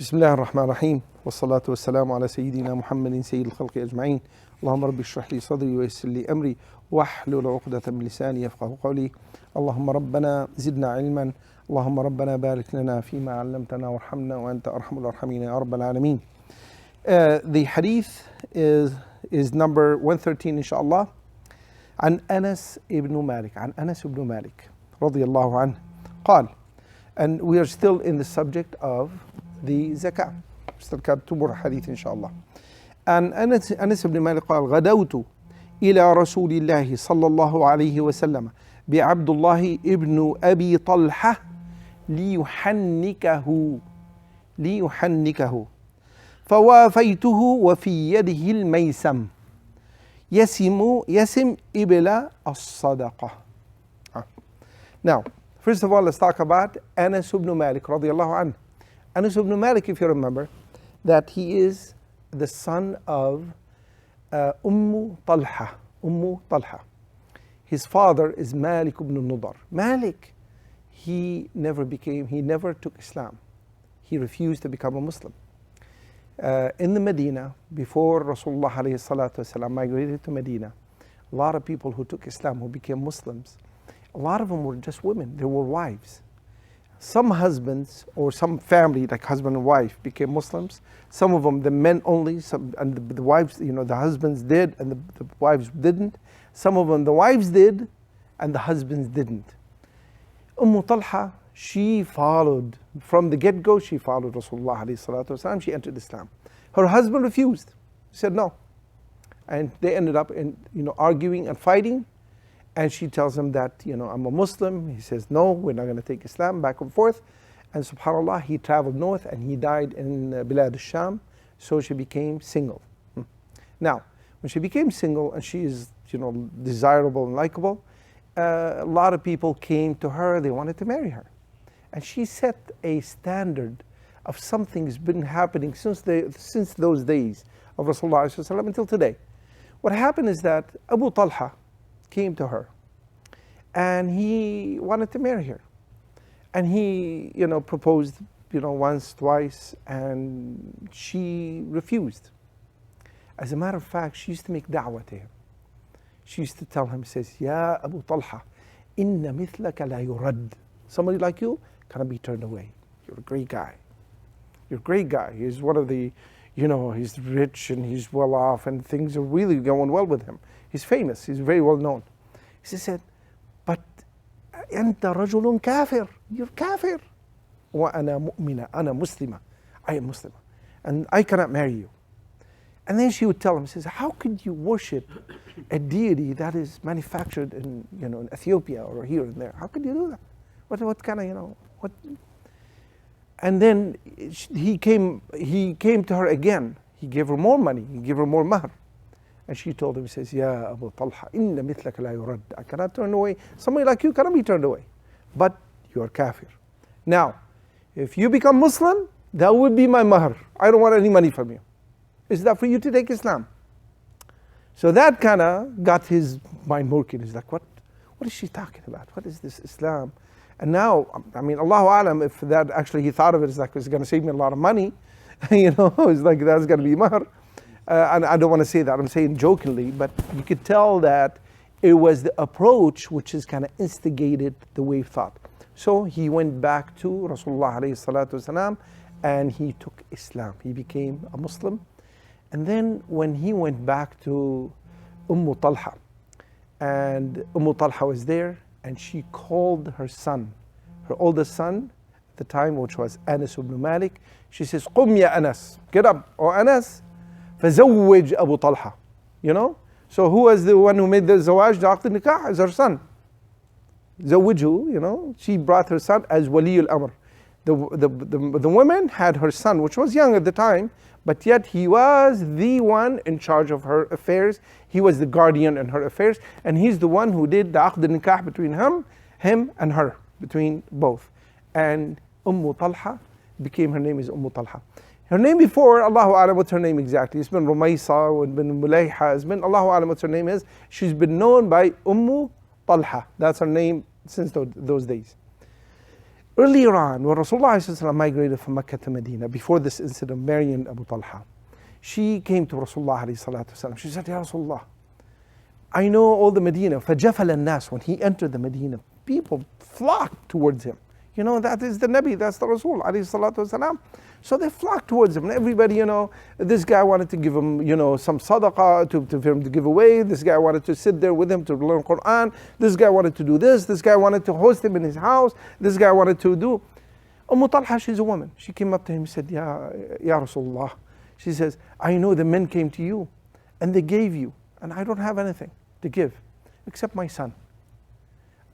بسم الله الرحمن الرحيم والصلاة والسلام على سيدنا محمد سيد الخلق أجمعين. اللهم رب اشرح لي صدري ويسر لي أمري واحلل عقدة من لساني يفقه قولي. اللهم ربنا زدنا علما، اللهم ربنا بارك لنا فيما علمتنا وارحمنا وأنت أرحم الراحمين يا رب العالمين. The hadith is number 113 inshallah. عن أنس ابن مالك، عن أنس ابن مالك رضي الله عنه قال, and we are still in the subject of the zakat. Still got two more hadith inshallah. And أنس ابن مالك قال غدوت إلى رسول الله صلى الله عليه وسلم بعبد الله ابن أبي طلحة ليحنكه فوافيته وفي يده الميسم يسم إبل الصدقة. Now, first of all, let's talk about Anas ibn Malik radiallahu anhu. Anas ibn Malik, if you remember, that he is the son of Talha. Talha. His father is Malik ibn Nudar. Malik, he never took Islam. He refused to become a Muslim. In the Medina, before Rasulullah alayhi salatu wasalam migrated to Medina, a lot of people who took Islam, who became Muslims, a lot of them were just women. They were wives. Some husbands or some family, like husband and wife, became Muslims. Some of them, the men only, and the wives, the husbands did and the wives didn't. Some of them, the wives did and the husbands didn't. Talha, she followed, from the get-go, she followed Rasulullah alayhi salatu wasalam. She entered Islam. Her husband refused. He said no. And they ended up arguing and fighting. And she tells him that, I'm a Muslim. He says, no, we're not going to take Islam, back and forth. And subhanAllah, he traveled north and he died in Bilad al-Sham. So she became single. Now, when she became single and she is, desirable and likable, a lot of people came to her, they wanted to marry her. And she set a standard of something that's been happening since those days of Rasulullah until today. What happened is that Abu Talha came to her and he wanted to marry her. And he, proposed, once, twice, and she refused. As a matter of fact, she used to make da'wah to him. She used to tell him, says, Ya Abu Talha, inna mithlaka la yurad. Somebody like you cannot be turned away. You're a great guy. You're a great guy. He's one of the, he's rich and he's well off and things are really going well with him. He's famous. He's very well known. He said, but أنت رجل كافر. You're kafir. وأنا مؤمنة. أنا مسلمة. I am Muslim. And I cannot marry you. And then she would tell him, says, how could you worship a deity that is manufactured in, in Ethiopia or here and there? How could you do that? What kind of, what? And then he came to her again. He gave her more money. He gave her more mahr. And she told him, says, Ya Abu Talha, inna mithlaka la yurad. I cannot turn away. Somebody like you cannot be turned away. But you are kafir. Now, if you become Muslim, that would be my mahr. I don't want any money from you. Is that for you to take Islam? So that kind of got his mind working. He's like, what is she talking about? What is this Islam? And now, Allahu Alam, if that actually he thought of it as like, it's going to save me a lot of money, it's like that's going to be mahr. And I don't want to say that, I'm saying jokingly, but you could tell that it was the approach which has kind of instigated the way of thought. So he went back to Rasulullah alayhi salatu wasalam and he took Islam. He became a Muslim. And then when he went back to Talha, and Talha was there, and she called her son, her oldest son at the time, which was Anas ibn Malik. She says, Qum ya Anas, get up, O Anas, فزوج Abu Talha. So who was the one who made the zawaj, the aqd nikah? Is her son. Zawwijhu, she brought her son as wali al-amr. The woman had her son, which was young at the time, but yet he was the one in charge of her affairs. He was the guardian in her affairs, and he's the one who did the aqd nikah between him and her, between both. And Talha her name is Talha. Her name before, Allahu Alam, what's her name exactly? It's been Rumaysa, it's been Mulayha, it's been Allahu Alam, what's her name is. She's been known by Talha. That's her name since those days. Earlier on, when Rasulullah migrated from Mecca to Medina, before this incident, marrying Abu Talha, she came to Rasulullah. She said, Ya Rasulullah, I know all the Medina. فَجَفَلَ النَّاسِ. When he entered the Medina, people flocked towards him. You know, that is the Nabi, that's the Rasul ﷺ. So they flocked towards him. And everybody, you know, this guy wanted to give him, you know, some sadaqah for him to give away. This guy wanted to sit there with him to learn Qur'an. This guy wanted to do this. This guy wanted to host him in his house. This guy wanted to do. Talha, she's a woman. She came up to him and said, Ya Rasulullah. She says, I know the men came to you and they gave you, and I don't have anything to give except my son.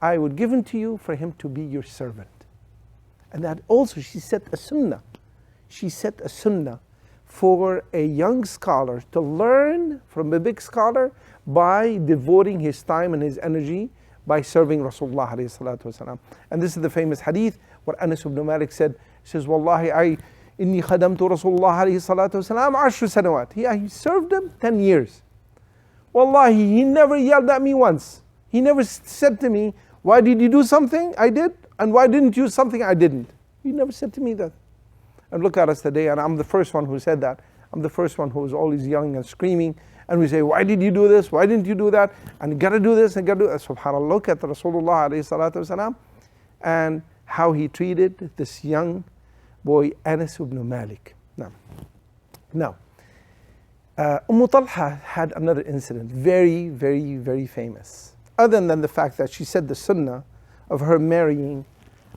I would give him to you for him to be your servant. And that also, she set a sunnah. She set a sunnah for a young scholar to learn from a big scholar by devoting his time and his energy by serving Rasulullah ﷺ. And this is the famous hadith where Anas ibn Malik said, he says, Wallahi, inni khadamtu Rasulullah ﷺ 10 sanawat. He served him 10 years. Wallahi, he never yelled at me once. He never said to me, why did you do something I did? And why didn't you do something I didn't? He never said to me that. And look at us today, and I'm the first one who said that. I'm the first one who was always yelling and screaming. And we say, why did you do this? Why didn't you do that? And you gotta do this and gotta do that. SubhanAllah, look at Rasulullah ﷺ and how he treated this young boy, Anas ibn Malik. Now, Talha had another incident, very, very, very famous. Other than the fact that she said the sunnah of her marrying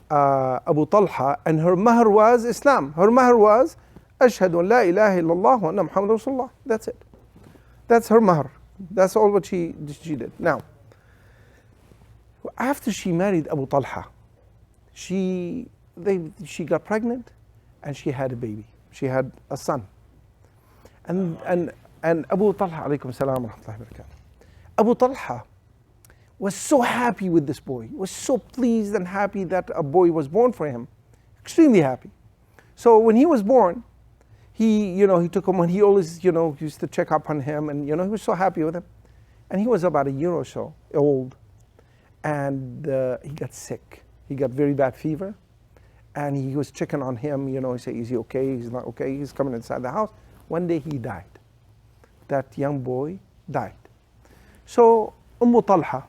Abu Talha, and her mahr was Islam. Her mahr was Ashhadu an la ilaha illallah wa anna Muhammad Rasulullah. That's it. That's her mahr. That's all what she did. Now, after she married Abu Talha, she got pregnant and she had a baby. She had a son. And Abu Talha, alaykum salam wa rahmatullahi wa barakatuh. Abu Talha was so happy with this boy, was so pleased and happy that a boy was born for him. Extremely happy. So when he was born, he took him, and he always, used to check up on him, and, he was so happy with him. And he was about a year or so old, and he got sick. He got very bad fever, and he was checking on him, he said, is he okay? He's not okay. He's coming inside the house. One day he died. That young boy died. So Talha,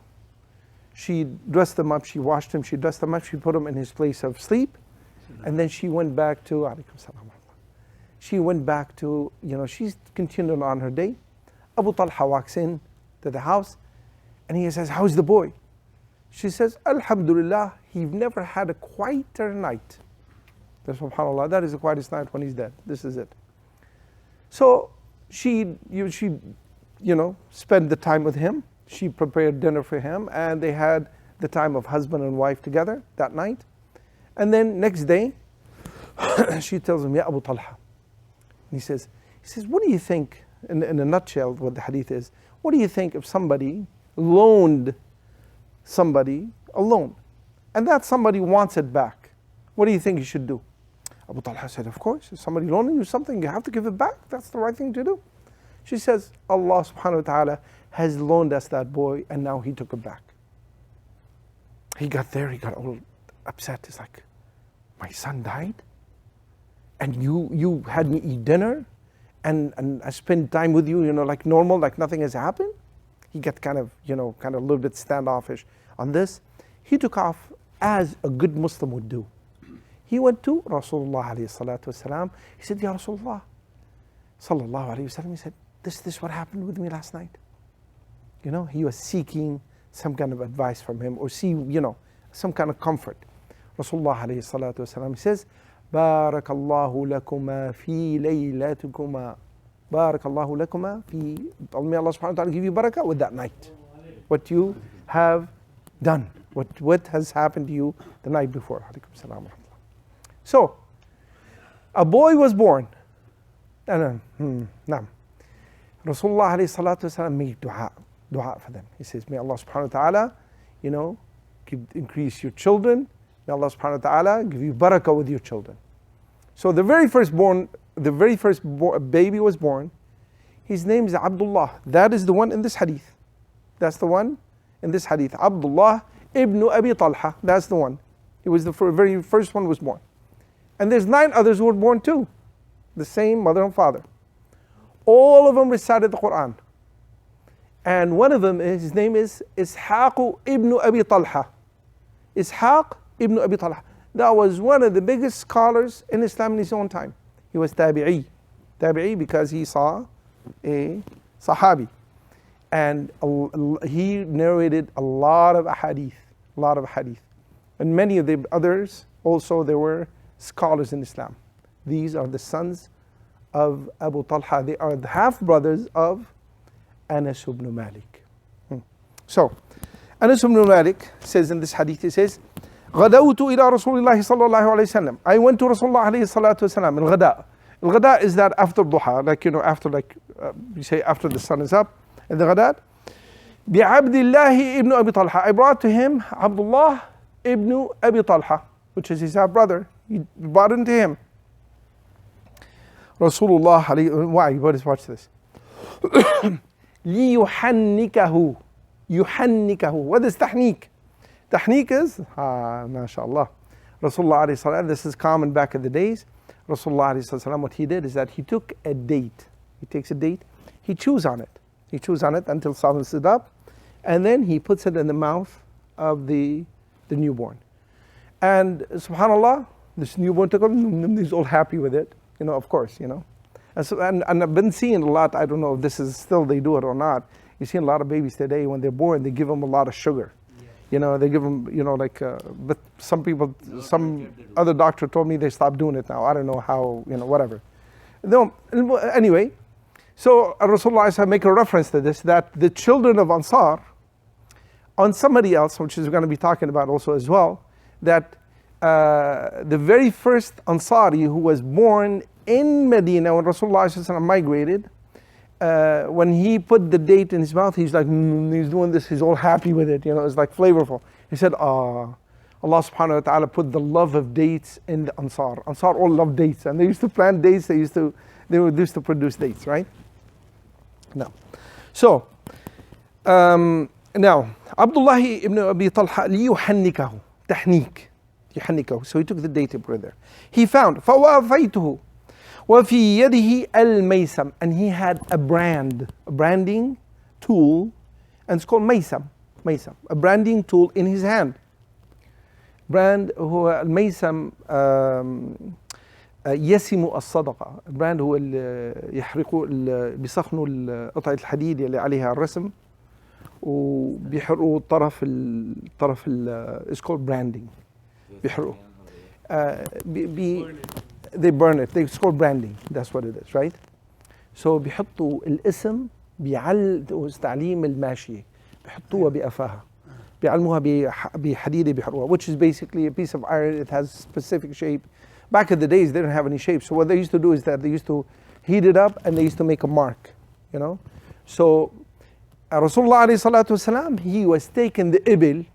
she dressed him up, she washed him, she dressed him up, she put him in his place of sleep, and then she went back to, she continued on her day. Abu Talha walks in to the house, and he says, how's the boy? She says, Alhamdulillah, he's never had a quieter night. SubhanAllah, that is the quietest night when he's dead. This is it. So she spent the time with him. She prepared dinner for him, and they had the time of husband and wife together that night. And then next day, she tells him, Ya Abu Talha. He says, what do you think, in a nutshell, what the hadith is, what do you think if somebody loaned somebody a loan, and that somebody wants it back? What do you think you should do? Abu Talha said, of course, if somebody loaning you something, you have to give it back. That's the right thing to do. She says, Allah subhanahu wa ta'ala has loaned us that boy, and now he took it back. He got there, he got all upset. He's like, my son died? And you had me eat dinner? And I spent time with you, like normal, like nothing has happened? He got kind of a little bit standoffish on this. He took off as a good Muslim would do. He went to Rasulullah alayhi salatu wasalam. He said, Ya Rasulullah, sallallahu alayhi wasallam, he said, this is what happened with me last night. He was seeking some kind of advice from him, or some kind of comfort. Rasulullah alayhi salatu wasalam, he says, Barakallahu lakuma fi laylatukuma. Barakallahu lakuma fi. May Allah subhanahu wa ta'ala give you barakah with that night. What you have done. What has happened to you the night before. So, a boy was born. Naam. Rasulullah alayhi salatu wasalam made dua for them. He says, may Allah subhanahu wa ta'ala, increase your children. May Allah subhanahu wa ta'ala give you barakah with your children. So the very first baby was born. His name is Abdullah. That is the one in this hadith. That's the one in this hadith. Abdullah ibn Abi Talha. That's the one. He was the very first one was born. And there's 9 others who were born too. The same mother and father. All of them recited the Qur'an. And one of them, his name is Ishaq ibn Abi Talha. Ishaq ibn Abi Talha. That was one of the biggest scholars in Islam in his own time. He was tabi'i. Tabi'i because he saw a Sahabi. And he narrated a lot of hadith. A lot of hadith. And many of the others also, they were scholars in Islam. These are the sons of Abu Talha. They are the half brothers of Anas ibn Malik. So, Anas ibn Malik says in this hadith, he says, غدوت إلى رسول الله صلى الله عليه وسلم. I went to Rasulullah عليه الصلاة والسلام. الغداء. الغداء is that after duha, like after you say after the sun is up. And the غداء. بعبد الله ibn Abi Talha. I brought to him Abdullah ibn Abi Talha, which is his half brother. He brought him to him. Rasulullah عليه. Why? Watch this. ليحنكه. يحنكه. What is tahnik? Tahnik is, mashallah. Rasulullah alayhi salam, this is common back in the days. Rasulullah alayhi salam, what he did is that he took a date. He takes a date, he chews on it. He chews on it until sun is up, and then he puts it in the mouth of the newborn. And subhanallah, this newborn took it, he's all happy with it, of course, And I've been seeing a lot, I don't know if this is still they do it or not. You see a lot of babies today, when they're born, they give them a lot of sugar. They give them, but some people, some other doctor told me they stopped doing it now. I don't know how, whatever. No, anyway, so Rasulullah make a reference to this, that the children of Ansar, on somebody else, which is going to be talking about also as well, that the very first Ansari who was born in Medina when Rasulullah migrated, when he put the date in his mouth, he's like, he's doing this, he's all happy with it, it's like flavorful. He said, Allah subhanahu wa ta'ala put the love of dates in the Ansar. Ansar all love dates, and they used to plant dates, they used to produce dates, right? No. So, now, Abdullah ibn Abi Talha, ليحنكه, tahnik, يحنكه. So he took the date and put it there. He found, فوافيته. وفي يده الميسم, and he had a branding tool, and it's called maysam, a branding tool in his hand. brand هو الميسم يسم الصدقة. البراند هو اللي يحرقوا بيسخنوا قطعة الحديد اللي عليها الرسم وبيحرقوا الطرف it's called branding. بيحرقوا they burn it. It's called branding. That's what it is, right? So بيحطوا الاسم تعليم الماشية بيحطوها بقفاها بيعلموها بحديدة بيحرقوها, which is basically a piece of iron. It has specific shape. Back in the days, they didn't have any shape. So what they used to do is that they used to heat it up and they used to make a mark, you know. So Rasulullah alayhi salatu wasalam, he was taking the ibil,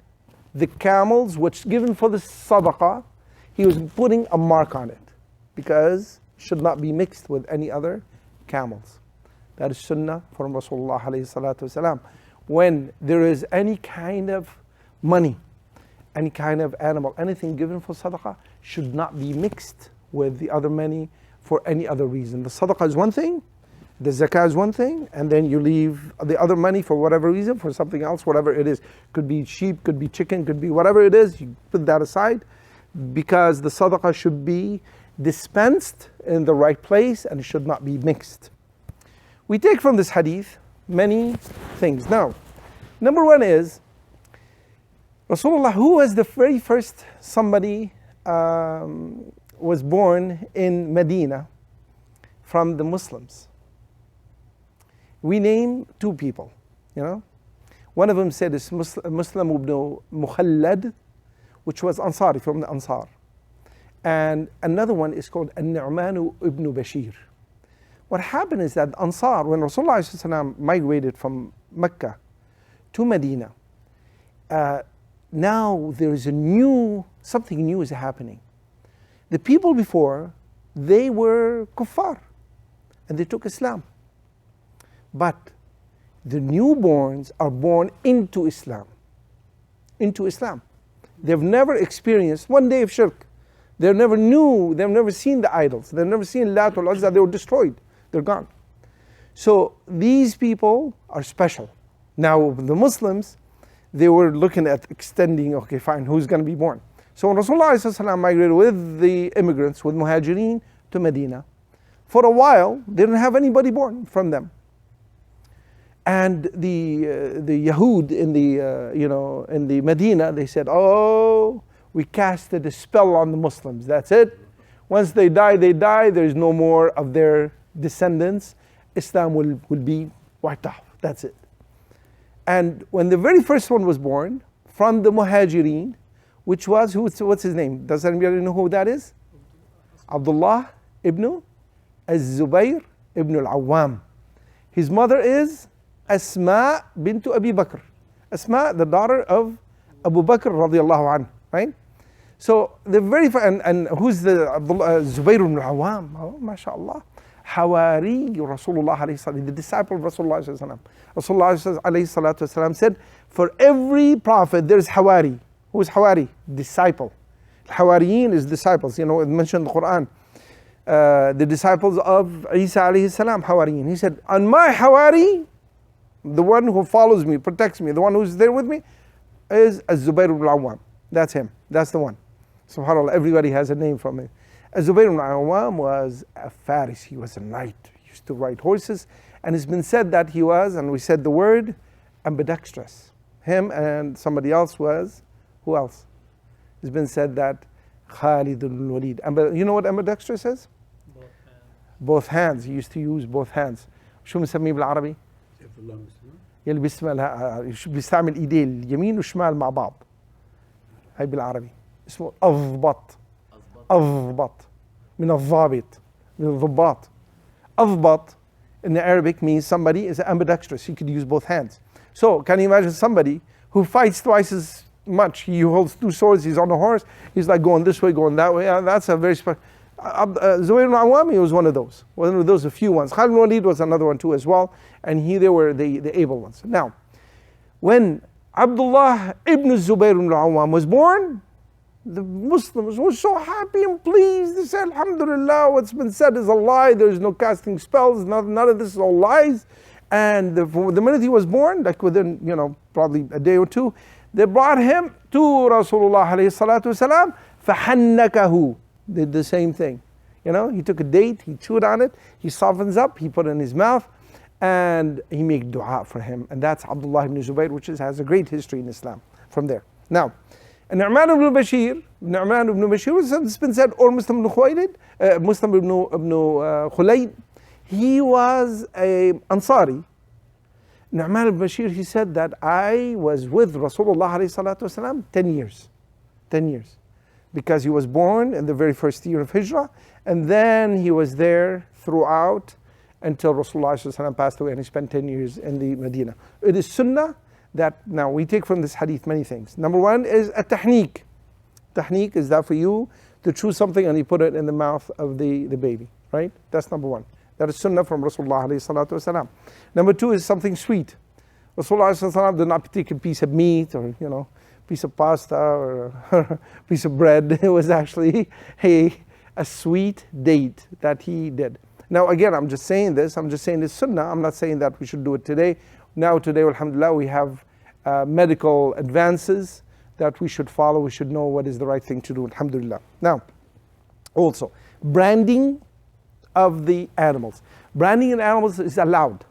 the camels, which given for the sadaqah, he was putting a mark on it because it should not be mixed with any other camels. That is sunnah from Rasulullah alayhi salatu wasalam. When there is any kind of money, any kind of animal, anything given for sadaqah should not be mixed with the other money for any other reason. The sadaqah is one thing, the zakah is one thing, and then you leave the other money for whatever reason, for something else, whatever it is. Could be sheep, could be chicken, could be whatever it is, you put that aside because the sadaqah should be dispensed in the right place and it should not be mixed. We take from this hadith many things. Now, number one is, Rasulullah, who was the very first somebody was born in Medina from the Muslims? We name two people, you know. One of them said is Muslim ibn Mukhallad, which was Ansari, from the Ansar. And another one is called An-Nu'man ibn Bashir. What happened is that Ansar, when Rasulullah migrated from Mecca to Medina, now there is something new is happening. The people before, they were kuffar and they took Islam. But the newborns are born into Islam. Into Islam. They've never experienced one day of shirk. They've never seen the idols. They've never seen Lat wal Uzza. They were destroyed. They're gone. So these people are special. Now the Muslims, they were looking at extending, okay fine, who's going to be born? So when Rasulullah migrated with the immigrants, with Muhajirin to Medina, for a while they didn't have anybody born from them. And the Yahud in the Medina, they said, oh, we casted a spell on the Muslims. That's it. Once they die, they die. There's no more of their descendants. Islam will be wiped off. That's it. And when the very first one was born from the Muhajirin, which was, what's his name? Does anybody know who that is? Abdullah ibn Az-Zubayr ibn al-Awwam. His mother is Asma bint Abi Bakr. Asma, the daughter of Abu Bakr radiallahu anhu, right? So the very and who's the Abdullah Zubayr ibn al-Awwam? Oh, mashallah. Hawari Rasulullah alayhi salam, the disciple of Rasulullah alayhi salam. Rasulullah alayhi salatu wasalam said, for every prophet there's Hawari. Who is Hawari? Disciple. Hawariyin is disciples. You know, it mentioned in the Qur'an. The disciples of Isa alayhi salam, Hawariyin. He said, on my Hawari, the one who follows me, protects me, the one who's there with me, is Az-Zubayr ibn al-Awwam. That's him. That's the one. SubhanAllah, everybody has a name from it. Az-Zubayr ibn al-Awwam was a Faris. He was a knight. He used to ride horses. And it's been said that he was, and we said the word, ambidextrous. Him and somebody else was, who else? It's been said that Khalid al-Walid. You know what ambidextrous is? Both hands. Both hands. He used to use both hands. شو بنسميه بالعربي؟ يلي بيستعمل ايديه اليمين والشمال مع بعض. هاي بالعربي اسمه أضبط. أضبط من الضابط من الضباط. أضبط in the Arabic means somebody is ambidextrous. He could use both hands. So can you imagine somebody who fights twice as much? He holds two swords. He's on a horse. He's like going this way, going that way. That's a very special. Zubayr ibn Awwam, he was one of those. One of those, a few ones. Khalid ibn Walid was another one too as well. And they were the able ones. Now, when Abdullah ibn Zubayr ibn Awwam was born, the Muslims were so happy and pleased. They said, Alhamdulillah, what's been said is a lie. There's no casting spells. None of this is all lies. And the minute he was born, like within, probably a day or two, they brought him to Rasulullah alayhi salatu wasalam, فَحَنَّكَهُ. Did the same thing. He took a date, he chewed on it, he softens up, he put it in his mouth, and he made dua for him. And that's Abdullah ibn Zubayr, which has a great history in Islam from there. Now, Nu'man ibn Bashir, it's been said, or Muslim ibn Khuwaylid, Muslim ibn Khulayd, he was a Ansari. Nu'man ibn Bashir, he said that I was with Rasulullah alayhi salatu wasalam 10 years. 10 years. Because he was born in the very first year of Hijrah, and then he was there throughout until Rasulullah ﷺ passed away, and he spent 10 years in the Medina. It is sunnah that, now we take from this hadith many things. Number one is a tahniq. Tahniq is that for you to chew something and you put it in the mouth of the baby, right? That's number one. That is sunnah from Rasulullah ﷺ. Number two is something sweet. Rasulullah ﷺ did not take a piece of meat or, piece of pasta or a piece of bread. It was actually a sweet date that he did. Now again, I'm just saying this sunnah. I'm not saying that we should do it today. Now today, alhamdulillah, we have medical advances that we should follow. We should know what is the right thing to do, alhamdulillah. Now, also, branding of the animals. Branding in animals is allowed.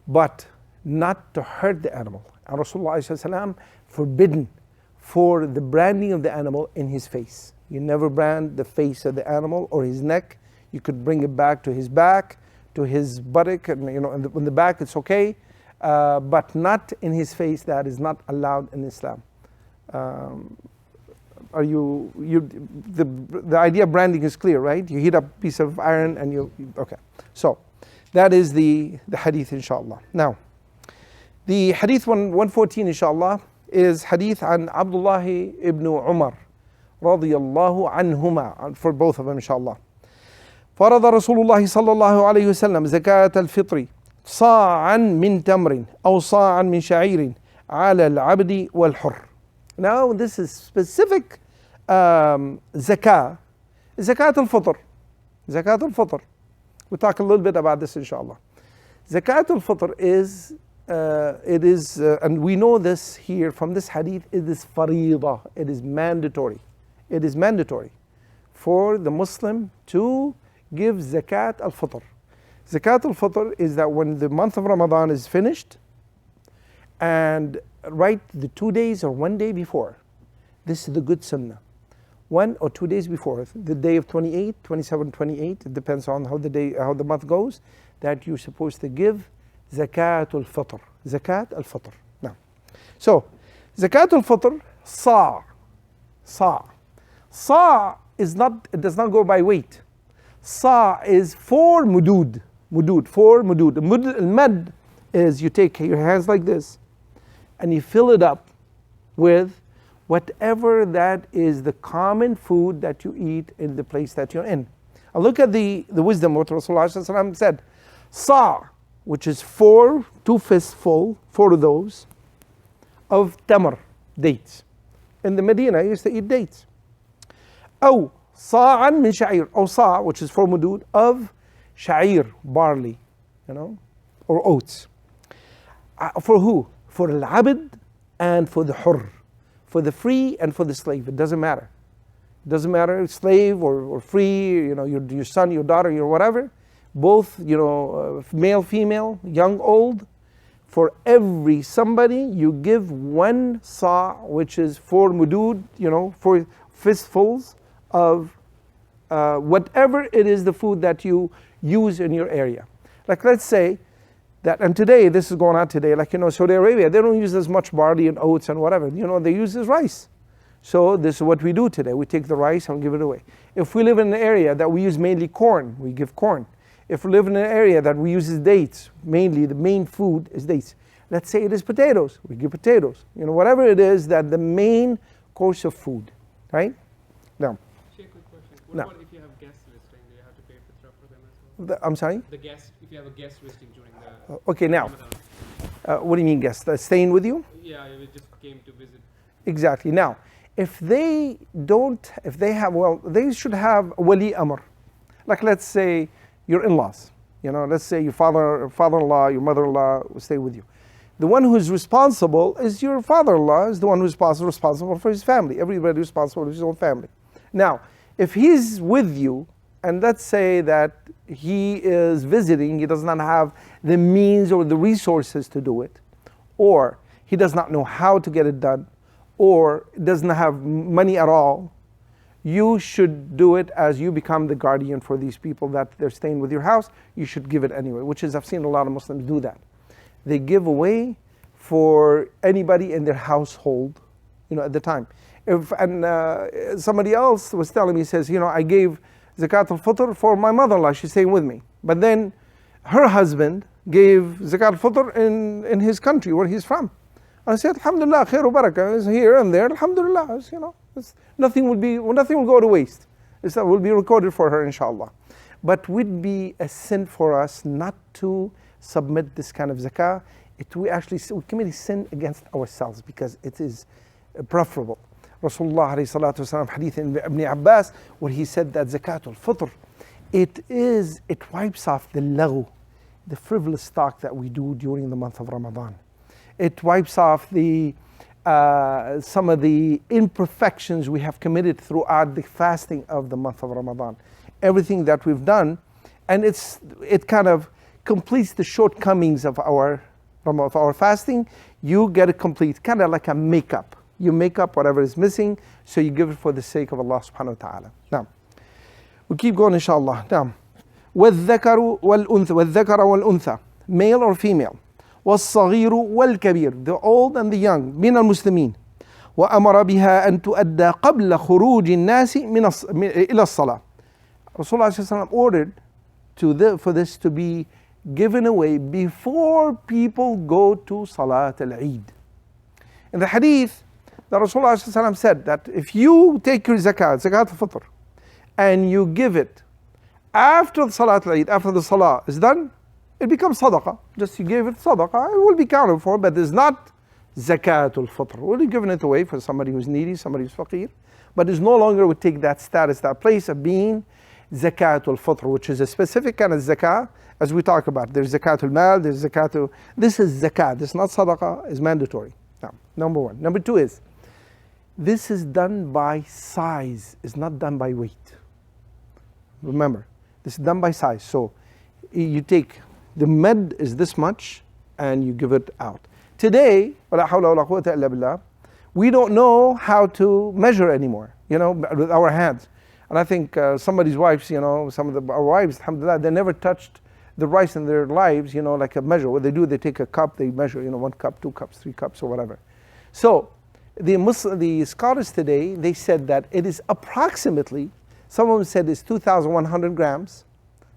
But not to hurt the animal. And Rasulullah ﷺ forbidden for the branding of the animal in his face. You never brand the face of the animal or his neck. You could bring it back to his back, to his buttock, and in the back it's okay, but not in his face. That is not allowed in Islam. The idea of branding is clear, right? You heat up a piece of iron and okay. So that is the hadith, inshallah. Now, the hadith 114, inshallah, is hadith an Abdullah ibn Umar radiyallahu anhuma, for both of them, inshallah. فرض رسول الله صلى الله عليه وسلم زكاة الفطر صاعا من تمر أو صاعا من شعير على العبد والحر. Now this is specific zakah. Zakat al-Fitr. Zakat al-Fitr. We'll talk a little bit about this inshallah. Zakat al-Fitr is, and we know this here from this hadith, it is faridah, it is mandatory. It is mandatory for the Muslim to give Zakat al-Fitr. Zakat al-Fitr is that when the month of Ramadan is finished, and right the 2 days or 1 day before, this is the good sunnah. 1 or 2 days before, the day of 28, 27, 28, it depends on how the month goes, that you're supposed to give Zakat al-Fitr. Zakat al-Fitr. Now, so Zakat al-Fitr, Sa' is not, it does not go by weight. Sa' is 4 mudud. 4 mudud. Al-mad is you take your hands like this and you fill it up with whatever that is the common food that you eat in the place that you're in. Now look at the wisdom what Rasulullah said. Sa', which is 2 fistful, 4 of those, of tamar, dates. In the Medina, I used to eat dates. أو صاعا من شعير, or sa', which is 4 mudud, of sha'ir, barley, or oats. For who? For al-abd and for the hurr. For the free and for the slave. It doesn't matter. It doesn't matter, slave or free, your son, your daughter, your whatever. Both, male, female, young, old. For every somebody, you give 1 sa', which is 4 mudud, 4 fistfuls of whatever it is the food that you use in your area. Like let's say that, and today, this is going on today, like Saudi Arabia, they don't use as much barley and oats and whatever, they use this rice. So this is what we do today, we take the rice and give it away. If we live in an area that we use mainly corn, we give corn. If we live in an area that we use dates, mainly the main food is dates. Let's say it is potatoes, we give potatoes. Whatever it is that the main course of food, right? Now. Quick question. What about if you have guests visiting? Do you have to pay for them as well? I'm sorry? The guests, if you have a guest visiting during the okay, now, what do you mean guests? Staying with you? Yeah, we just came to visit. Exactly. Now, if they should have wali amr. Like let's say your in-laws. Let's say your father-in-law, your mother-in-law will stay with you. The one who is responsible is your father-in-law, is the one who is responsible for his family. Everybody is responsible for his own family. Now, if he's with you, and let's say that he is visiting, he does not have the means or the resources to do it, or he does not know how to get it done, or doesn't have money at all, you should do it as you become the guardian for these people that they're staying with your house. You should give it anyway, which is, I've seen a lot of Muslims do that. They give away for anybody in their household, at the time. Somebody else was telling me, says, I gave Zakat al-Fitr for my mother-in-law, she's staying with me. But then her husband gave Zakat al-Fitr in his country where he's from. And I said, Alhamdulillah, khair wa barakah is here and there, Alhamdulillah, nothing will go to waste. It will be recorded for her, inshallah. But would be a sin for us not to submit this kind of zakah. We commit a sin against ourselves because it is preferable. Rasulullah alayhi salatu wasalam, hadith in Ibn Abbas, where he said that zakat al-fitr, it wipes off the laghu, the frivolous talk that we do during the month of Ramadan. It wipes off some of the imperfections we have committed throughout the fasting of the month of Ramadan. Everything that we've done, and it kind of completes the shortcomings of our fasting. You get it complete, kind of like a makeup. You make up whatever is missing, so you give it for the sake of Allah subhanahu wa ta'ala. Now, we'll keep going inshallah. Now, وَالذَّكَرُ وَالْأُنْثَى, male or female. وَالصَّغِيرُ وَالْكَبِيرُ, the old and the young, مِنَ الْمُسْلِمِينَ. وَأَمَرَ بِهَا أَن تُؤَدَّى قَبْلَ خُرُوجِ النَّاسِ إِلَى الصَّلَاةِ. Rasulullah ordered for this to be given away before people go to Salat al-Eid. In the hadith, the Rasulullah said that if you take your zakat al-fitr, and you give it after the Salat al-Eid, after the Salah is done, it becomes sadaqah. Just you gave it sadaqah, it will be counted for, but it's not Zakatul Fitr. We're giving it away for somebody who's needy, somebody who's faqir. But it's no longer would take that status, that place of being Zakatul Fitr, which is a specific kind of zakah, as we talk about. There's Zakatul Mal, there's Zakatul. This is zakat, this is not sadaqah, it's mandatory. Now, number one. Number two is, this is done by size, it's not done by weight. Remember, this is done by size. So you take, the med is this much, and you give it out. Today, وَلَا حَوْلَ وَلَا قُوَّةَ إِلَّا بِاللَّهِ, we don't know how to measure anymore, with our hands. And I think somebody's wives, some of our wives, alhamdulillah, they never touched the rice in their lives, like a measure. What they do, they take a cup, they measure, 1 cup, 2 cups, 3 cups, or whatever. So the scholars today, they said that it is approximately, some of them said it's 2,100 grams,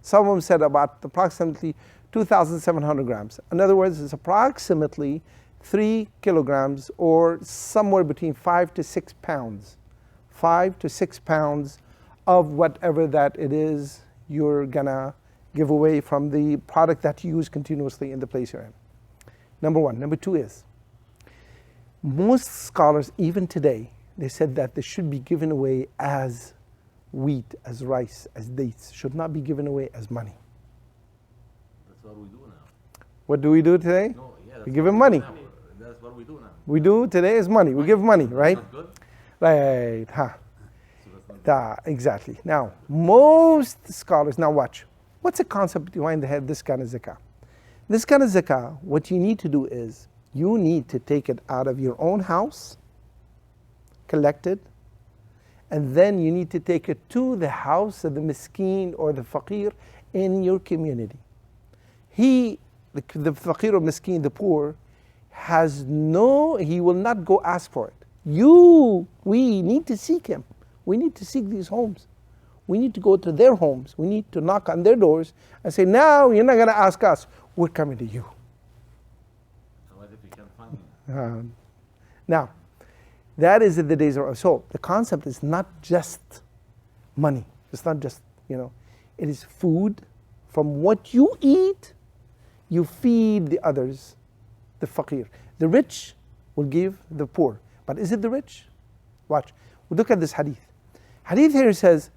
some of them said about approximately 2,700 grams. In other words, it's approximately 3 kilograms, or somewhere between 5 to 6 pounds. 5 to 6 pounds of whatever that it is you're gonna give away from the product that you use continuously in the place you're in. Number one. Number two is, most scholars, even today, they said that they should be given away as wheat, as rice, as dates, should not be given away as money. That's what we do now. What do we do today? No, yeah, we give them money. That's what we do now. We do today is money. We give money, right? That's good. Right, huh? So that's not Exactly. Now, most scholars, now watch. What's the concept behind this kind of zakah? This kind of zakah, what you need to do is, you need to take it out of your own house, collect it, and then you need to take it to the house of the miskeen or the faqir in your community. The faqir or miskeen, the poor, he will not go ask for it. We need to seek him. We need to seek these homes. We need to go to their homes. We need to knock on their doors and say, now you're not going to ask us, we're coming to you. So what if you can't find me? Now, that is in the days of, so the concept is not just money. It's not just, it is food. From what you eat, you feed the others, the faqir. The rich will give the poor. But is it the rich? Watch. We look at this hadith. Hadith here says,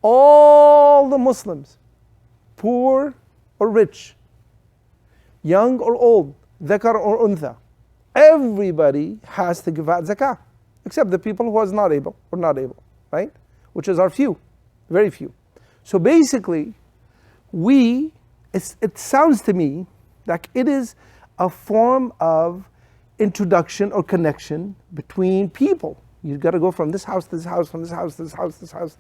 all the Muslims, poor or rich, young or old, dhakar or untha, everybody has to give out zakah, except the people who are not able, right? Which is our few, very few. So basically, it sounds to me like it is a form of introduction or connection between people. You've got to go from this house to this house, from this house to this house, this house,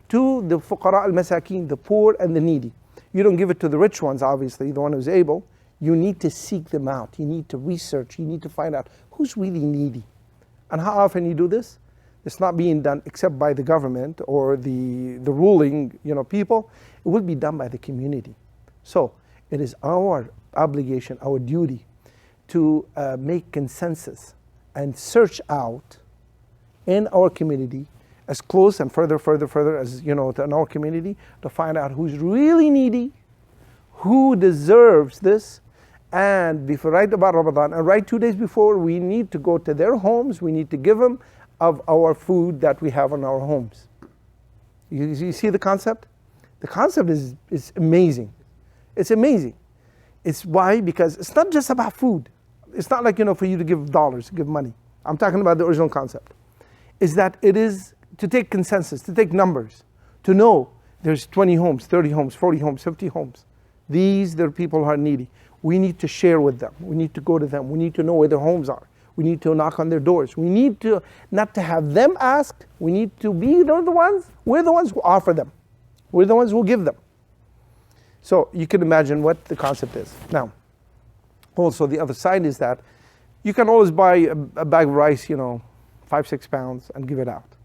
to the fuqara al-masakin, the poor and the needy. You don't give it to the rich ones, obviously, the one who's able. You need to seek them out. You need to research. You need to find out who's really needy. And how often you do this? It's not being done except by the government or the ruling, people. It will be done by the community. So it is our obligation, our duty, to make consensus and search out in our community, as close and further as in our community, to find out who's really needy, who deserves this. And before, right about Ramadan, and right 2 days before, we need to go to their homes. We need to give them of our food that we have in our homes. You see the concept? The concept is amazing. It's amazing. It's why? Because it's not just about food. It's not like, for you to give dollars, give money. I'm talking about the original concept. Is that it is to take consensus, to take numbers, to know there's 20 homes, 30 homes, 40 homes, 50 homes. These, they're people who are needy. We need to share with them. We need to go to them. We need to know where their homes are. We need to knock on their doors. We need to, not to have them ask, we need to be we're the ones who offer them. We're the ones who give them. So you can imagine what the concept is. Now, also the other side is that you can always buy a bag of rice, 5-6 pounds, and give it out.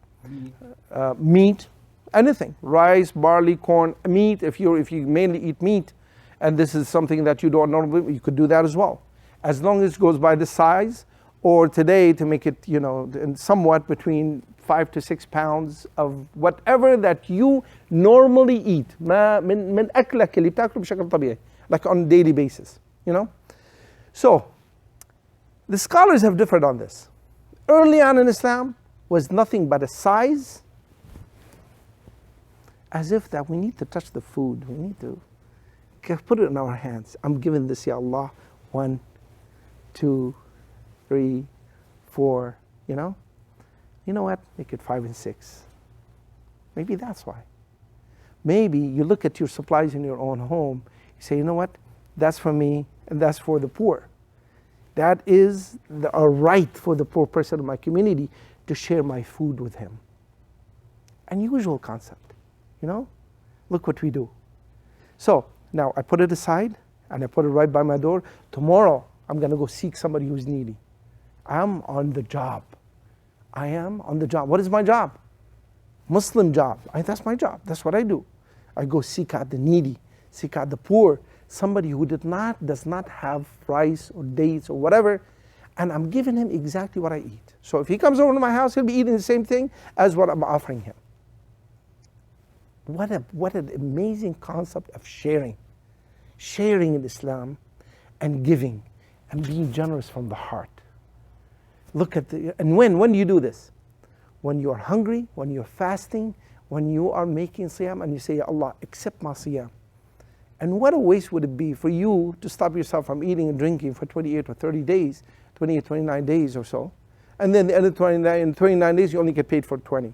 Meat, anything, rice, barley, corn, meat. If you mainly eat meat, and this is something that you don't normally, you could do that as well, as long as it goes by the size. Or today, to make it, somewhat between 5 to 6 pounds of whatever that you normally eat, من أكلك اللي بتاكله بشكل طبيعي, like on a daily basis, So The scholars have differed on this. Early on in Islam was nothing but a size, as if that we need to touch the food, we need to put it in our hands. I'm giving this, Ya Allah, 1, 2, 3, 4, you know? You know what? Make it 5 and 6. Maybe that's why. Maybe you look at your supplies in your own home, you say, you know what? That's for me and that's for the poor. That is a right for the poor person in my community to share my food with him. Unusual concept, you know? Look what we do. So now I put it aside and I put it right by my door. Tomorrow I'm going to go seek somebody who's needy. I'm on the job. I am on the job. What is my job? Muslim job. That's my job. That's what I do. I go seek out the needy, seek out the poor, somebody who does not have rice or dates or whatever, and I'm giving him exactly what I eat. So if he comes over to my house, he'll be eating the same thing as what I'm offering him. What an amazing concept of sharing. Sharing in Islam and giving and being generous from the heart. Look at and when do you do this? When you are hungry, when you're fasting, when you are making siyam and you say, Ya Allah, accept my siyam. And what a waste would it be for you to stop yourself from eating and drinking for 28 or 30 days, 28, 29 days or so. And then the other 29 days you only get paid for 20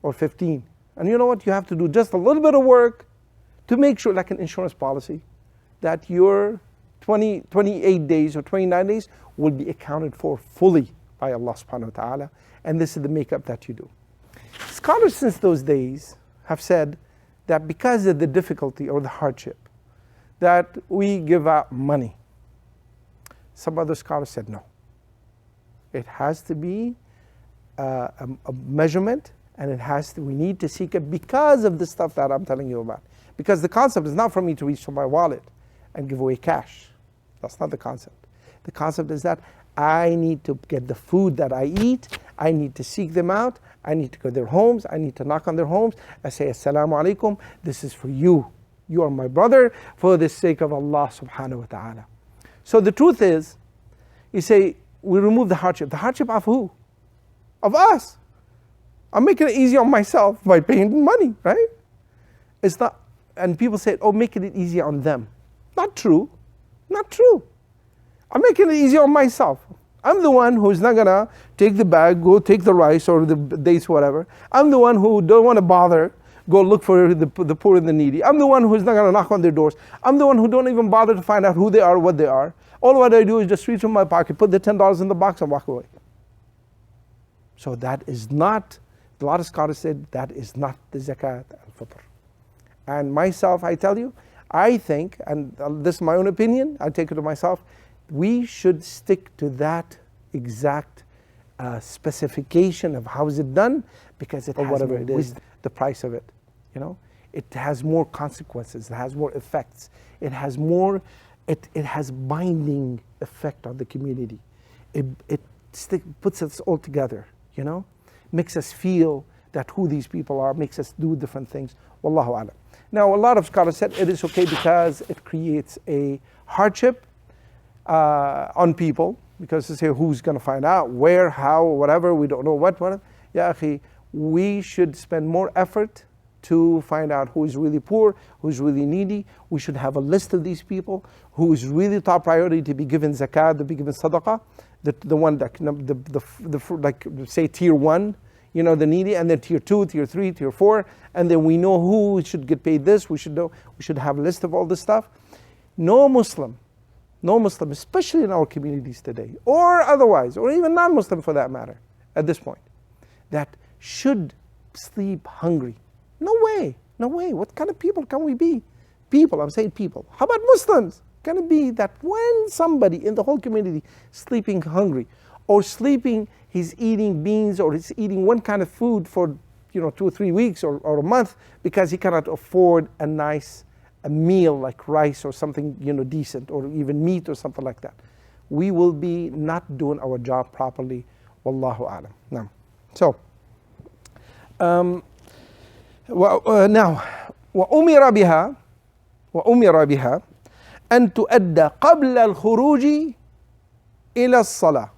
or 15. And you know what? You have to do just a little bit of work to make sure, like an insurance policy, that your 28 days or 29 days will be accounted for fully by Allah subhanahu wa ta'ala. And this is the makeup that you do. Scholars since those days have said that because of the difficulty or the hardship, that we give out money. Some other scholars said no. It has to be a measurement, and we need to seek it because of the stuff that I'm telling you about. Because the concept is not for me to reach for my wallet and give away cash. That's not the concept. The concept is that I need to get the food that I eat, I need to seek them out, I need to go to their homes, I need to knock on their homes, I say, Assalamu alaikum, this is for you. You are my brother for the sake of Allah subhanahu wa ta'ala. So the truth is, you say, we remove the hardship. The hardship of who? Of us. I'm making it easy on myself by paying money, right? It's not, and people say, oh, making it easy on them. Not true. Not true. I'm making it easy on myself. I'm the one who's not gonna take the bag, go take the rice or the dates, whatever. I'm the one who don't want to bother, go look for the poor and the needy. I'm the one who's not gonna knock on their doors. I'm the one who don't even bother to find out who they are, what they are. All what I do is just reach in my pocket, put the $10 in the box and walk away. So that is not, a lot of scholars said, that is not the zakat al-fitr. And myself, I tell you, I think, and this is my own opinion, I take it to myself, we should stick to that exact specification of how is it done, because it has whatever it is, the price of it, you know, it has more consequences, it has more effects, it has more, it has binding effect on the community. It puts us all together, you know, makes us feel that who these people are, makes us do different things. Wallahu alam. Now, a lot of scholars said it is okay because it creates a hardship on people, because they say who's going to find out, where, how, whatever, we don't know what. Ya akhi, we should spend more effort to find out who is really poor, who is really needy. We should have a list of these people who is really top priority to be given zakat, to be given sadaqah, the one that, like say tier 1, you know, the needy, and then tier 2, tier 3, tier 4, and then we know who should get paid this, we should know, we should have a list of all this stuff. No Muslim, especially in our communities today, or otherwise, or even non-Muslim for that matter, at this point, that should sleep hungry. No way. What kind of people can we be? People, I'm saying people. How about Muslims? Can it be that when somebody in the whole community sleeping hungry, or sleeping, he's eating beans, or he's eating one kind of food for 2 or 3 weeks or a month because he cannot afford a nice meal like rice or something decent, or even meat or something like that, we will be not doing our job properly. Wallahu a'lam. Now, so now وأمر بها أن تؤدى قبل الخروج إلى الصلاة.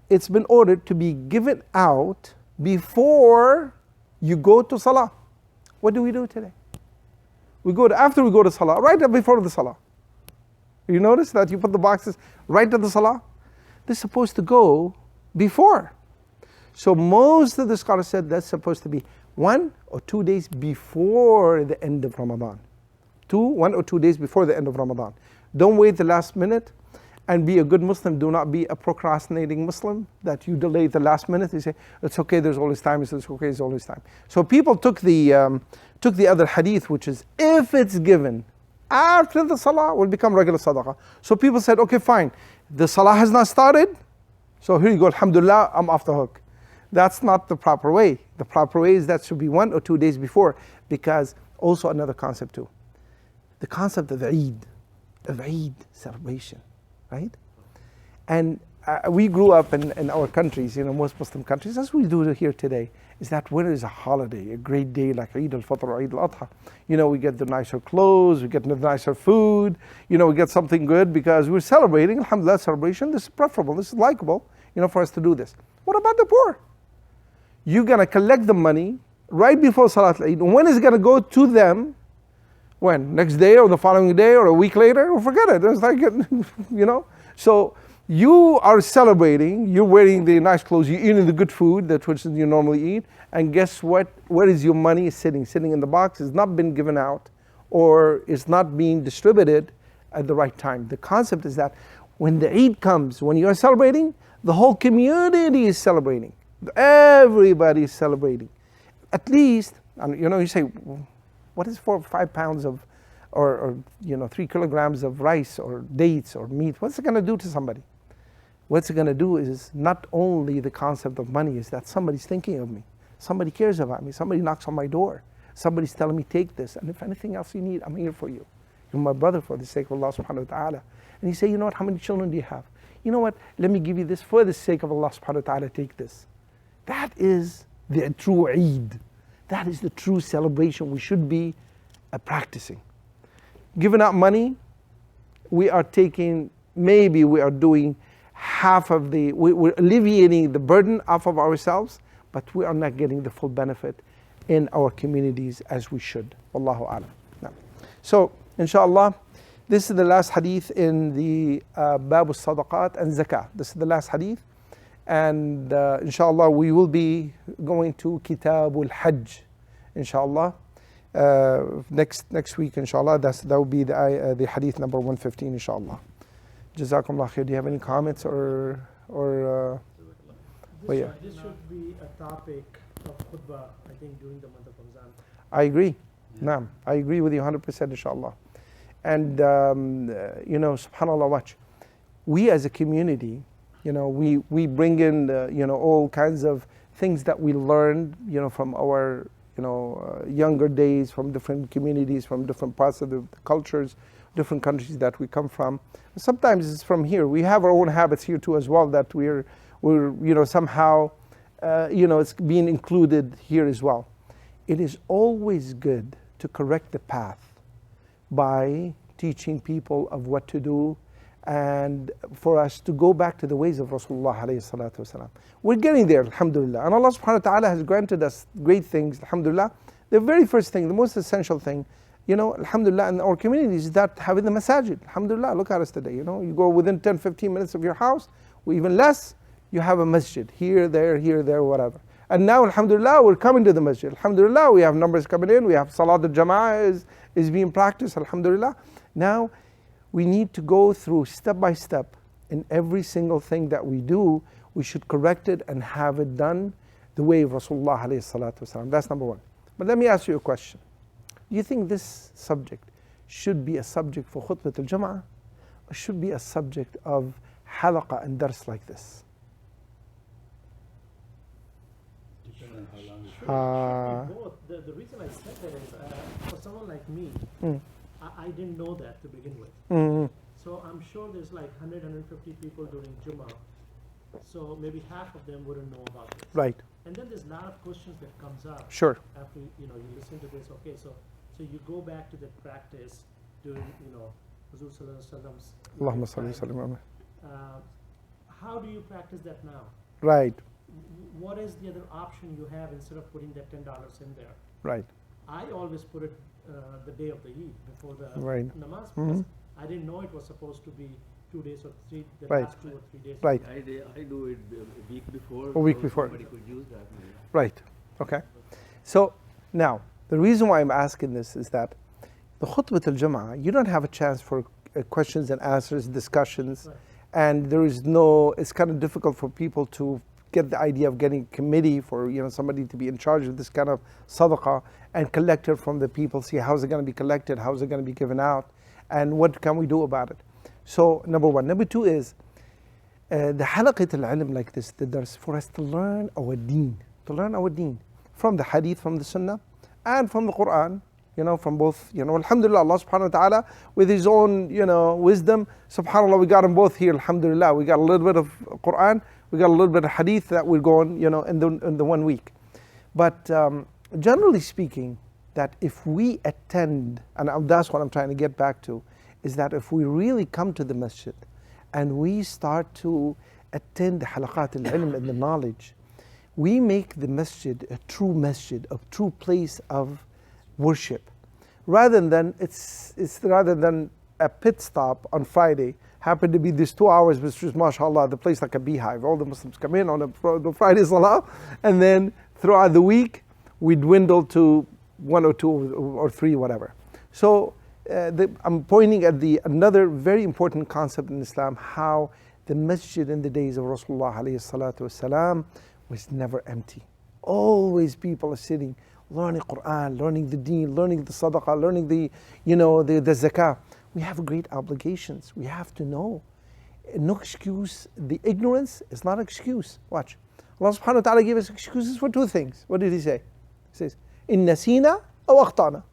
It's been ordered to be given out before you go to Salah. What do we do today? After we go to Salah, right before the Salah. You notice that you put the boxes right at the Salah? They're supposed to go before. So most of the scholars said that's supposed to be 1 or 2 days before the end of Ramadan. 1 or 2 days before the end of Ramadan. Don't wait the last minute and be a good Muslim. Do not be a procrastinating Muslim that you delay the last minute. You say, it's okay, there's always time. It's okay, there's always time. So people took the other hadith, which is if it's given after the Salah, will become regular sadaqah. So people said, okay, fine. The Salah has not started. So here you go, alhamdulillah, I'm off the hook. That's not the proper way. The proper way is that should be 1 or 2 days before, because also another concept too. The concept of Eid celebration, right? And we grew up in our countries, most Muslim countries, as we do here today, is that when there's a holiday, a great day like Eid al-Fitr or Eid al-Adha, we get the nicer clothes, we get the nicer food, we get something good because we're celebrating, alhamdulillah, celebration. This is preferable, this is likable, for us to do this. What about the poor? You're going to collect the money right before Salat al-Eid. When is it going to go to them? When? Next day or the following day or a week later? Or forget it. It's like, So you are celebrating, you're wearing the nice clothes, you're eating the good food, that which you normally eat, and guess what? Where is your money sitting? Sitting in the box. It's not been given out or it's not being distributed at the right time. The concept is that when the Eid comes, when you are celebrating, the whole community is celebrating. Everybody is celebrating. At least, you say, what is 4 or 5 pounds of, or 3 kilograms of rice or dates or meat? What's it going to do to somebody? What's it going to do is not only the concept of money, is that somebody's thinking of me. Somebody cares about me. Somebody knocks on my door. Somebody's telling me, take this. And if anything else you need, I'm here for you. You're my brother for the sake of Allah subhanahu wa ta'ala. And you say, you know what, how many children do you have? You know what, let me give you this for the sake of Allah subhanahu wa ta'ala, take this. That is the true Eid. That is the true celebration we should be practicing. Giving out money, we are taking, maybe we are doing half of we're alleviating the burden off of ourselves, but we are not getting the full benefit in our communities as we should. Wallahu a'lam. Now, so, inshallah, this is the last hadith in the Bab al-Sadaqat and Zakat. This is the last hadith. And inshallah, we will be going to Kitab al-Hajj, inshallah. Next week, inshallah. That will be the hadith number 115, inshallah. Jazakumullah khair. Do you have any comments or This should be a topic of khutbah, I think, during the month of Ramadan. I agree. Naam. I agree with you 100%, inshallah. And, subhanAllah, watch. We as a community, we bring in, all kinds of things that we learned, from our, younger days, from different communities, from different parts of the cultures, different countries that we come from. Sometimes it's from here. We have our own habits here too as well that we're somehow, it's being included here as well. It is always good to correct the path by teaching people of what to do, and for us to go back to the ways of Rasulullah alayhi salatu wasalam. We're getting there, alhamdulillah. And Allah subhanahu wa ta'ala has granted us great things, alhamdulillah. The very first thing, the most essential thing, alhamdulillah, in our communities is that having the masajid. Alhamdulillah, look at us today, you go within 10, 15 minutes of your house, or even less, you have a masjid, here, there, whatever. And now, alhamdulillah, we're coming to the masjid. Alhamdulillah, we have numbers coming in, we have salat al-jama'ah is being practiced, alhamdulillah. Now, we need to go through step by step in every single thing that we do. We should correct it and have it done the way of Rasulullah alayhi salatu wasalam. That's number one. But let me ask you a question. Do you think this subject should be a subject for khutbah al-jama'ah, or should be a subject of halaqah and dars like this? Both. The reason I said that is for someone like me, I didn't know that to begin with. So I'm sure there's like 100, 150 people during Jummah. So maybe half of them wouldn't know about this. Right. And then there's a lot of questions that comes up. Sure. After you listen to this. Okay, so you go back to the practice during Rasul Sallallahu Alaihi Wasallam's Allahumma salli wa sallim. how do you practice that now? Right, What is the other option you have instead of putting that $10 in there? right, I always put it the day of the Eid before the Right. namaz, Mhm. because I didn't know it was supposed to be 2 days or the Right. last 2 or 3 days. right, I do it a week before. A week so before. Somebody could use that. right. Okay. So now, the reason why I'm asking this is that the khutbah al-Jam'ah, you don't have a chance for questions and answers, discussions, Right. and there is no, it's kind of difficult for people to get the idea of getting a committee for, somebody to be in charge of this kind of sadaqah and collect it from the people, see how's it going to be collected, how's it going to be given out, and what can we do about it. So number one. Number two is the halaqat al-ilm like this, the dars, for us to learn our deen, from the hadith, from the sunnah, and from the Qur'an, from both, alhamdulillah, Allah subhanahu wa ta'ala, with His own, wisdom, subhanallah, we got them both here, alhamdulillah. We got a little bit of Qur'an, we got a little bit of hadith that we're going, in the 1 week. But generally speaking, that if we attend, and that's what I'm trying to get back to, is that if we really come to the masjid and we start to attend the halaqat al-ilm and the knowledge, we make the masjid a true place of worship, rather than rather than a pit stop on Friday. Happened to be these 2 hours, which was mashallah, the place like a beehive. All the Muslims come in on the Friday salah, and then throughout the week we dwindle to 1 or 2 or 3, whatever. So I'm pointing at another very important concept in Islam, how the masjid in the days of Rasulullah alayhi salatu wasalam was never empty. Always people are sitting, learning Qur'an, learning the deen, learning the sadaqah, learning the zakah. We have great obligations. We have to know. No excuse. The ignorance is not an excuse. Watch. Allah subhanahu wa ta'ala gave us excuses for 2 things. What did He say? He says, in nasina aw akhtana.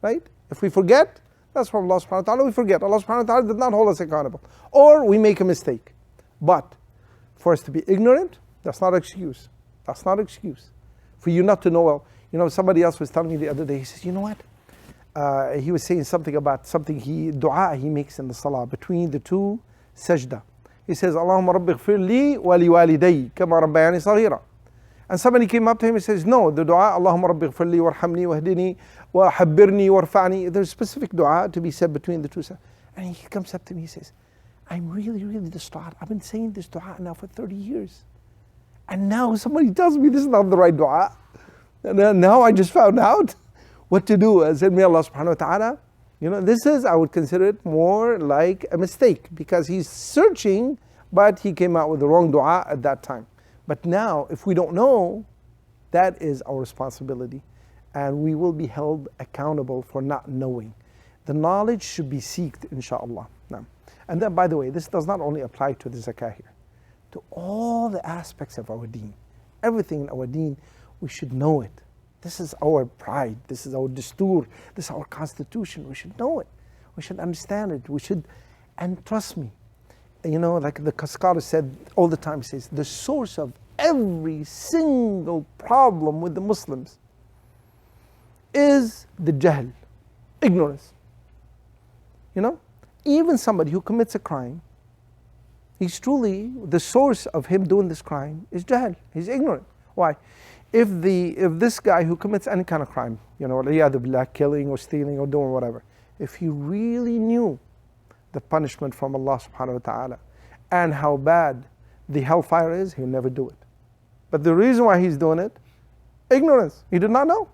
Right? If we forget, that's from Allah subhanahu wa ta'ala, we forget. Allah subhanahu wa ta'ala did not hold us accountable. Or we make a mistake. But for us to be ignorant, that's not an excuse. That's not an excuse. For you not to know well. Somebody else was telling me the other day, he says, you know what? He was saying something about dua he makes in the salah between the 2 sajda. He says, Allahumma rabbi ghfir li wa li waliday kama rabbayani saghira. And somebody came up to him and says, no, the dua, Allahumma rabbi ghfir li warhamni wahdini wa habbirni warfa'ni. There's specific dua to be said between the 2 sajda. And he comes up to me, he says, I'm really, really distraught. I've been saying this dua now for 30 years. And now somebody tells me this is not the right dua. And now I just found out what to do. I said, may Allah subhanahu wa ta'ala, this is, I would consider it more like a mistake, because he's searching, but he came out with the wrong dua at that time. But now, if we don't know, that is our responsibility, and we will be held accountable for not knowing. The knowledge should be seeked, inshaAllah. Now, and then, by the way, this does not only apply to the zakah here, to all the aspects of our deen. Everything in our deen, we should know it. This is our pride, this is our dastur, this is our constitution. We should know it. We should understand it. We should, and trust me, like the scholar said all the time, says, the source of every single problem with the Muslims is the jahl, ignorance. Even somebody who commits a crime, he's truly, the source of him doing this crime is jahl. He's ignorant. Why? If this guy who commits any kind of crime, killing or stealing or doing whatever, if he really knew the punishment from Allah subhanahu wa ta'ala and how bad the hellfire is, he'll never do it. But the reason why he's doing it, ignorance. He did not know.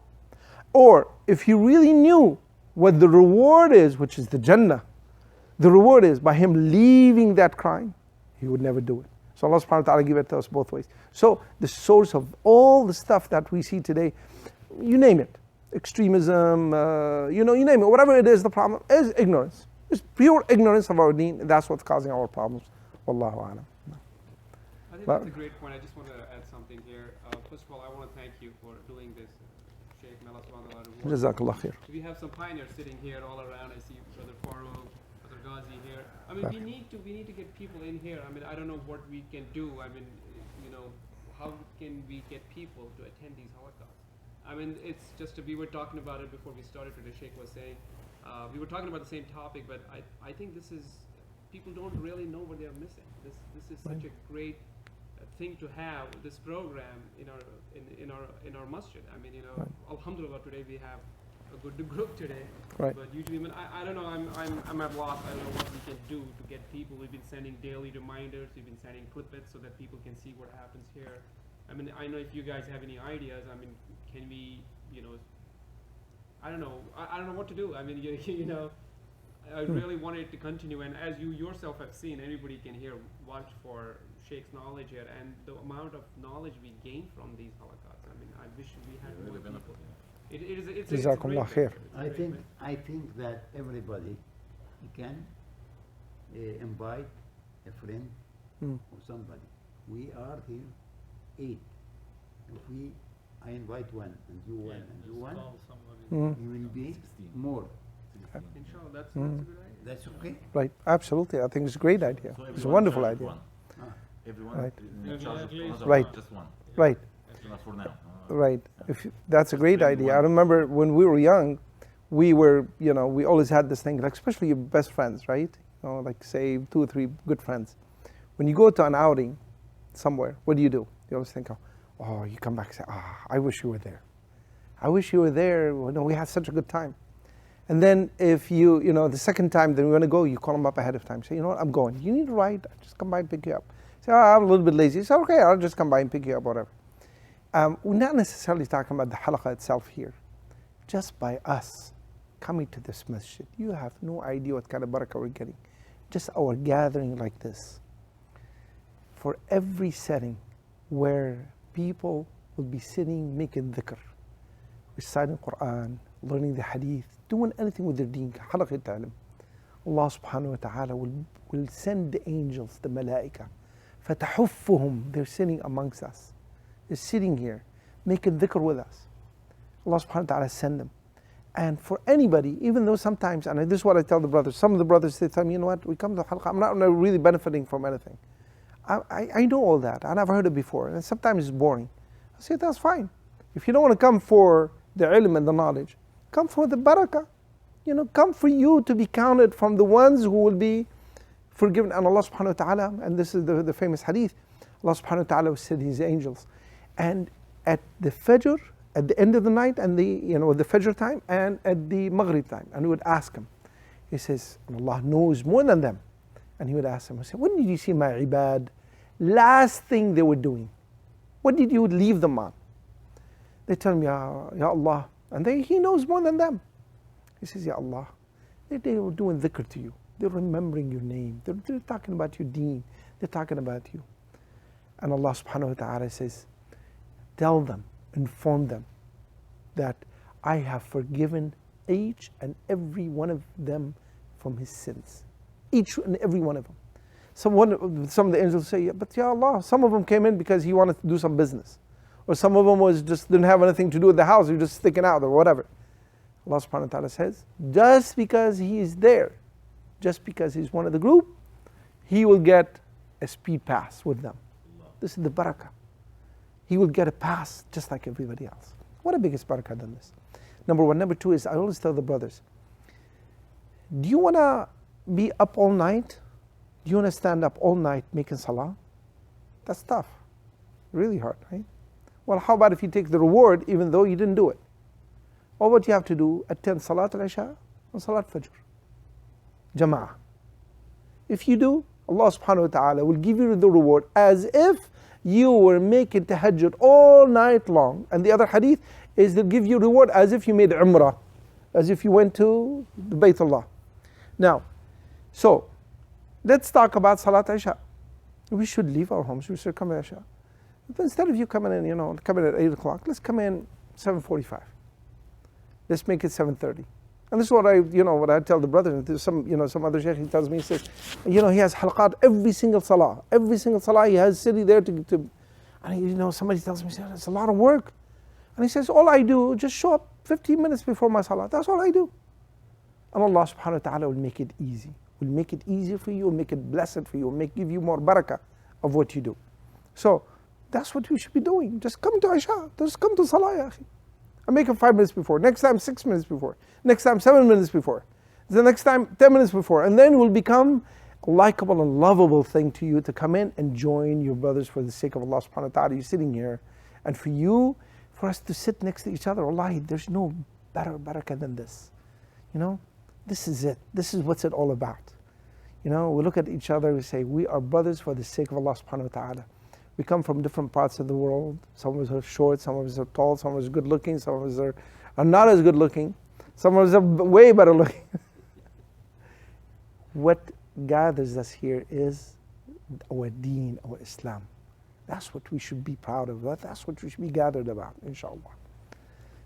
Or if he really knew what the reward is, which is the Jannah, the reward is by him leaving that crime, he would never do it. So Allah subhanahu wa ta'ala give it to us both ways. So the source of all the stuff that we see today, you name it, extremism, you name it, whatever it is, the problem is ignorance. It's pure ignorance of our deen. That's what's causing our problems. Wallahu a'lam. I think that's a great point. I just want to add something here. First of all, I want to thank you for doing this, Sheikh. May Allah subhanahu wa ta'ala reward you. Jazakallah khair. We have some pioneers sitting here all around. I see Brother Farouk, Brother Ghazi here. I mean, we need to get people in here. I mean, I don't know what we can do. I mean, how can we get people to attend these halaqas? I mean, it's just, we were talking about it before we started today. Sheikh was saying, we were talking about the same topic, but I think this is people don't really know what they are missing. This is such a great thing to have, this program in our masjid. I mean, alhamdulillah, today we have a good group today. Right. But usually, I don't know, I'm at loss. I don't know what we can do to get people. We've been sending daily reminders. We've been sending clippets so that people can see what happens here. I mean, I know if you guys have any ideas. I mean, can we, I don't know. I don't know what to do. I mean, I really want it to continue. And as you yourself have seen, anybody can here watch for Sheikh's knowledge here, and the amount of knowledge we gain from these halaqas. I mean, I wish we had more people. It's a Jazakumullah khair. I think that everybody can invite a friend or somebody. We are here 8. If I invite one and you one and you one, you will be more. Inshallah, that's a good idea. That's okay. Right, absolutely. I think it's a great idea. So It's a wonderful idea. one. Everyone Right. in charge of another Right. one, just one. Right, Not for now. right. That's a great idea. I remember when we were young, we were, we always had this thing, like especially your best friends, right? Like say 2 or 3 good friends. When you go to an outing somewhere, what do? You always think, oh, you come back and say, I wish you were there. I wish you were there. We had such a good time. And then if you, the second time that we want to go, you call them up ahead of time. Say, you know what, I'm going. You need a ride? I'll just come by and pick you up. Say, I'm a little bit lazy. Say, okay, I'll just come by and pick you up, whatever. We're not necessarily talking about the halaqah itself here. Just by us coming to this masjid, you have no idea what kind of barakah we're getting. Just our gathering like this. For every setting where people will be sitting, making dhikr, reciting Qur'an, learning the Hadith, doing anything with their deen, halaqat ta'lim. Allah subhanahu wa ta'ala will send the angels, the malaika. فَتَحُفُّهُمْ, they're sitting amongst us. They're sitting here, making dhikr with us. Allah subhanahu wa ta'ala send them. And for anybody, even though sometimes, and this is what I tell the brothers, some of the brothers, they tell me, you know what, we come to halaqah, I'm not really benefiting from anything. I know all that, and I've heard it before, and sometimes it's boring. I say, that's fine. If you don't want to come for the ilm and the knowledge, come for the barakah. Come for you to be counted from the ones who will be forgiven. And Allah subhanahu wa ta'ala, and this is the famous hadith, Allah subhanahu wa ta'ala will send His angels. And at the fajr, at the end of the night, and the fajr time, and at the maghrib time, and we would ask Him. He says, and Allah knows more than them. And He would ask them, He said, when did you see my ibad? Last thing they were doing. What did you leave them on? They tell me, Ya Allah. And He knows more than them. He says, Ya Allah, they were doing dhikr to you. They're remembering your name. They're talking about your deen. They're talking about you. And Allah subhanahu wa ta'ala says, tell them, inform them that I have forgiven each and every one of them from his sins. Each and every one of them. Some of the angels say, but Ya Allah, some of them came in because he wanted to do some business. Or some of them didn't have anything to do with the house, he was just sticking out or whatever. Allah subhanahu wa ta'ala says, just because he is there, just because he's one of the group, he will get a speed pass with them. This is the barakah. He will get a pass just like everybody else. What a biggest barakah than this? Number one. Number two is, I always tell the brothers, do you want to be up all night? Do you want to stand up all night making salah? That's tough. Really hard, right? Well, how about if you take the reward even though you didn't do it? All what you have to do, attend Salat al-Isha and Salat Fajr. Jama'ah. If you do, Allah subhanahu wa ta'ala will give you the reward as if you were making tahajjud all night long. And the other hadith is they'll give you reward as if you made umrah, as if you went to the Baytullah. Now, so, let's talk about Salat Isha. We should leave our homes, we should come at Isha. But instead of you coming in, coming at 8 o'clock, let's come in 7:45. Let's make it 7:30. And this is what I tell the brothers. There's some other sheikh, he tells me, he says, he has halaqat every single salah. Every single salah he has sitting there to and somebody tells me, it's a lot of work. And he says, all I do, just show up 15 minutes before my salah. That's all I do. And Allah subhanahu wa ta'ala will make it easy. Will make it easier for you, will make it blessed for you, will give you more barakah of what you do. So, that's what we should be doing. Just come to Isha. Just come to Salah, ya akhi. And make it 5 minutes before. Next time, 6 minutes before. Next time, 7 minutes before. The next time, 10 minutes before. And then we'll become a likable and lovable thing to you to come in and join your brothers for the sake of Allah subhanahu wa ta'ala. You're sitting here, and for us to sit next to each other, wallahi, there's no better barakah than this. You know, this is it. This is what's it all about. You know, we look at each other, we say, we are brothers for the sake of Allah subhanahu wa ta'ala. We come from different parts of the world. Some of us are short, some of us are tall, some of us are good looking, some of us are not as good looking, some of us are way better looking. What gathers us here is our deen, our Islam. That's what we should be proud of. That's what we should be gathered about, inshallah.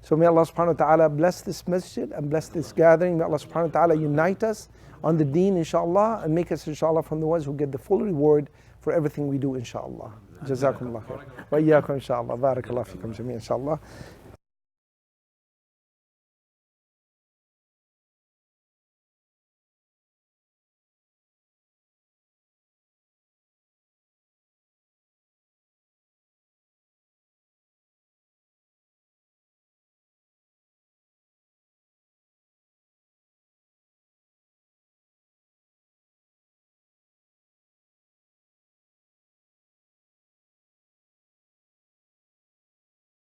So may Allah subhanahu wa ta'ala bless this masjid and bless this gathering. May Allah subhanahu wa ta'ala unite us on the deen, inshallah, and make us, inshallah, from the ones who get the full reward for everything we do, inshallah. Jazakumullah khair. Wa iyyakum, inshallah. Barakallahu fikum jameen, inshallah.